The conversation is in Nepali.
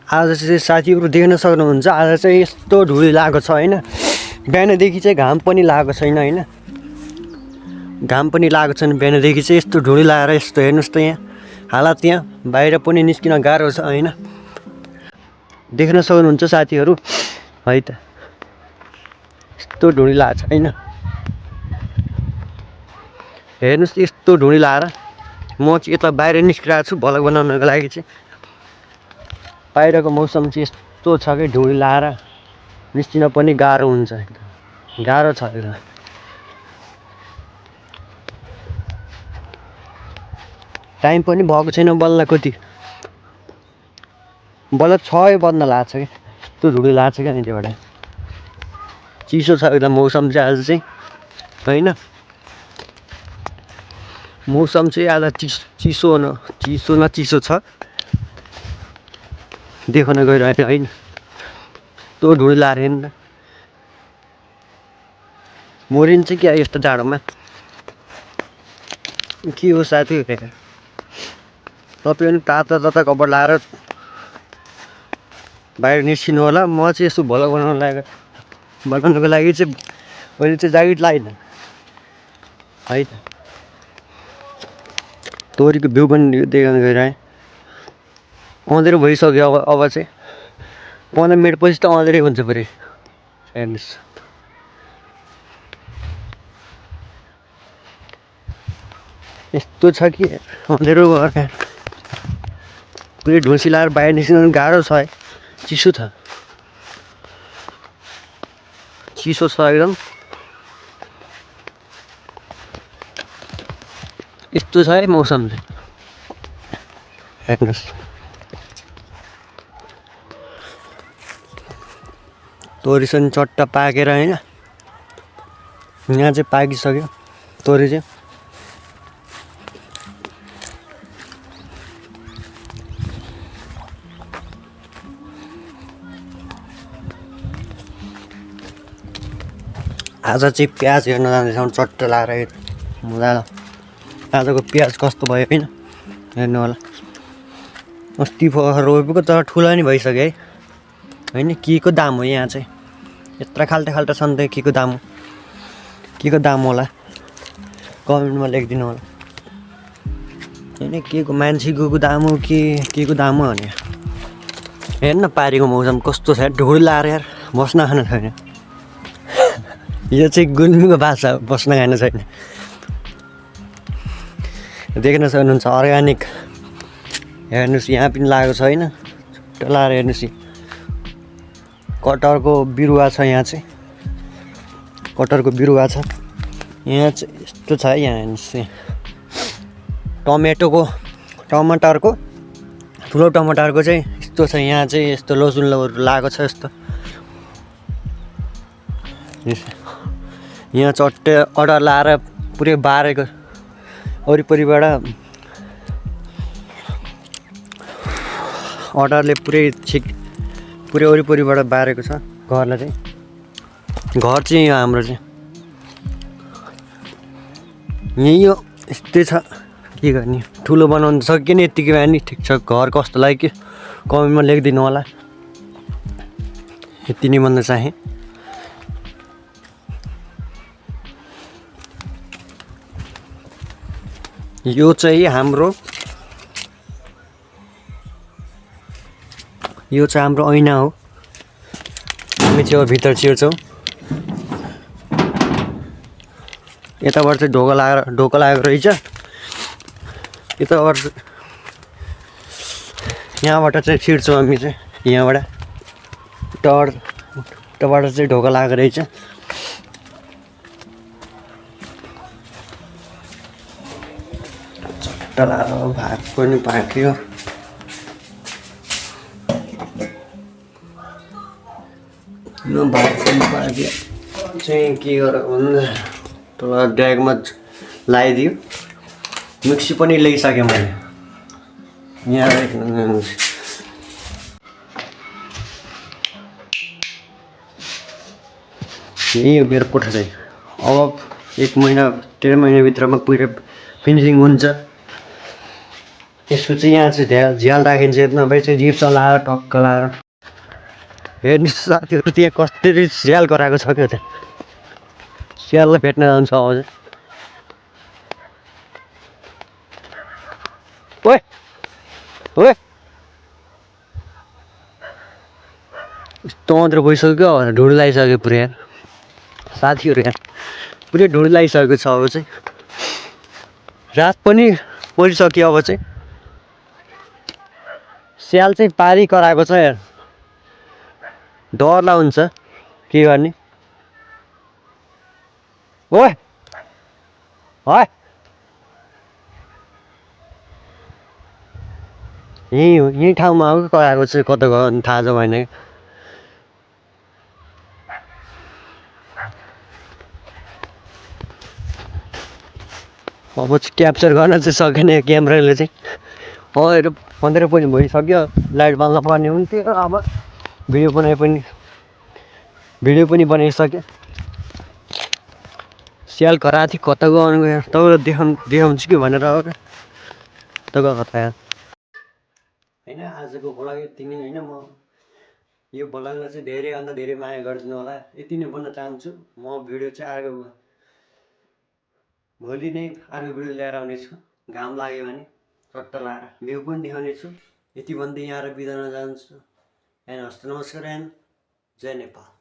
आज चाहिँ साथीहरू देख्न सक्नुहुन्छ, आज चाहिँ यस्तो धुली लागेको छ होइन। बिहानदेखि चाहिँ घाम पनि लागेको छैन होइन, घाम पनि लागेको छैन बिहानदेखि चाहिँ यस्तो धुली लगाएर यस्तो हेर्नुहोस् त यहाँ हालत, यहाँ बाहिर पनि निस्किन गाह्रो छ होइन। देख्न सक्नुहुन्छ साथीहरू है त, यस्तो धुली लागेको छ होइन। हेर्नुहोस् यस्तो धुली लगाएर म चाहिँ यता बाहिर निस्किरहेको छु भ्लग बनाउनको लागि चाहिँ। बाहिरको मौसम चाहिँ यस्तो छ कि धुली लगाएर निस्किन पनि गाह्रो हुन्छ, गाह्रो छ एकदम। टाइम पनि भएको छैन, बल्ल कति बल्ल 6 बज्न लाग्छ कि यस्तो धुली लाग्छ क्या नि। त्योबाट चिसो छ एकदम मौसम चाहिँ आज चाहिँ होइन। मौसम चाहिँ आज चिसो न चिसो छ देख्न गइरहेको होइन। यस्तो धुली लाएर हेर्नु, मरिन्छ क्या यस्तो जाडोमा। के हो साथी, तपाईँ पनि तातो तातो कपडा लाएर बाहिर निस्किनु होला। म चाहिँ यसो भ्लग बनाउनको लागि चाहिँ अहिले चाहिँ ज्याकेट लाइन है त। तोरीको बिउ पनि देख्न गइरहेँ, अँधेरो भइसक्यो। अब चाहिँ 15 मिनटपछि त अँधेरै हुन्छ फेरि। हेर्नुहोस् यस्तो छ कि अँधेरो भएर पुरै ढुसी लाएर बाहिर निस्किनु गाह्रो छ है। चिसो छ, चिसो छ एकदम। यस्तो छ है मौसम चाहिँ हेर्नुहोस्। तोरी चाहिँ चट्ट पाकेर होइन, यहाँ चाहिँ पाकिसक्यो तोरी चाहिँ। आज चाहिँ प्याज हेर्न जाँदैछौँ चट्ट लाएर मजाले। आजको प्याज कस्तो भयो होइन, हेर्नु होला। अस्ति रोपेको तर ठुलो नि भइसक्यो है होइन। के को दाम हो यहाँ चाहिँ, यत्रो खाल्टा छन् त के को दाम हो, के को दाम होला कमेन्टमा लेखिदिनु होला होइन। के को मान्छेको दाम हो के को दाम हो भने। हेर्न पारीको मौसम कस्तो छ, ढुडी लाएर यार बस्न खानु छैन। यो चाहिँ गुल्मीको भाषा, बस्न खानु छैन। देख्न सक्नुहुन्छ अर्ग्यानिक, हेर्नुहोस् यहाँ पनि लागेको छ होइन। छुट्टा लाएर हेर्नुहोस्, कटहरको बिरुवा छ यहाँ चाहिँ, कटहरको बिरुवा छ यहाँ चाहिँ। यस्तो छ है यहाँ हेर्नुहोस्, टमाटरको ठुलो टमाटरको चाहिँ यस्तो छ यहाँ चाहिँ। यस्तो लसुन लागेको छ यस्तो। यहाँ चट्टे अर्डर लाएर पुरै बारेको, वरिपरिबाट अर्डरले पुरै वरिपरिबाट बारेको छ घरलाई चाहिँ। घर चाहिँ यो हाम्रो चाहिँ यही हो, यस्तै छ। के गर्ने, ठुलो बनाउनु सक्यो नि यत्तिकै भए नि ठिक छ। घर कस्तो लाग्यो कमेन्टमा लेखिदिनु होला। यति नै भन्न चाहेँ। यो चाहिँ हाम्रो ऐना हो। हामी चाहिँ भित्र छिर्छौँ। यताबाट चाहिँ ढोका लागेको रहेछ। यताबाट यहाँबाट चाहिँ छिर्छौँ हामी चाहिँ, यहाँबाट चाहिँ ढोका लागेको रहेछ। भात पनि पाक्यो। भात पनि पाक्यो चाहिँ के गरेर भन्दा तल ड्यागमा लगाइदियो। मिक्सी पनि ल्याइसकेँ मैले यहाँ। यही हो मेरो कोठा चाहिँ। अब 1 महिना 1.5 महिनाभित्रमा पुरै फिनिसिङ हुन्छ। यसपछि यहाँ चाहिँ झ्याल राखिन्छ नभए चाहिँ जिप चलाएर टक्क लाएर हेर्नुहोस् साथीहरू त्यहाँ कसरी स्याल गराएको छ क्या त्यहाँ स्याललाई भेट्न जान्छ अब चाहिँ ओए ओए यस्तो मात्र गइसक्यो ढुँड लगाइसक्यो पुरै यार साथीहरू यहाँ पुरै ढुँड लगाइसकेको छ अब चाहिँ रात पनि परिसक्यो अब चाहिँ स्याल चाहिँ पारी कराएको छ यार डर हुन्छ के गर्ने ओए है यहीँ ठाउँमा हो कि कराएको चाहिँ कता गयो थाहा छ भएन अब चाहिँ क्याप्चर गर्न चाहिँ सकेन यो क्यामेराले चाहिँ हेर 15 पनि भइसक्यो लाइट बाल्न पर्ने हुन्थ्यो अब भिडियो पनि बनाइसकेँ स्याल कराएको थियो कता गयो यार तपाईँलाई देखाउँछु कि भनेर हो क्या कता गयो कता यार होइन आजको भ्लग यति नै होइन म यो भ्लगलाई चाहिँ धेरैभन्दा धेरै माया गरिदिनु होला यति नै भन्न चाहन्छु म भिडियो चाहिँ अर्को भोलि नै अर्को भिडियो लिएर आउनेछु घाम लाग्यो भने चट्ट लाएर भ्यू पनि देखाउनेछु यति भन्दै यहाँ बिदा हुन चाहन्छु एन्ड हस्त नमस्कार एन्ड जय नेपाल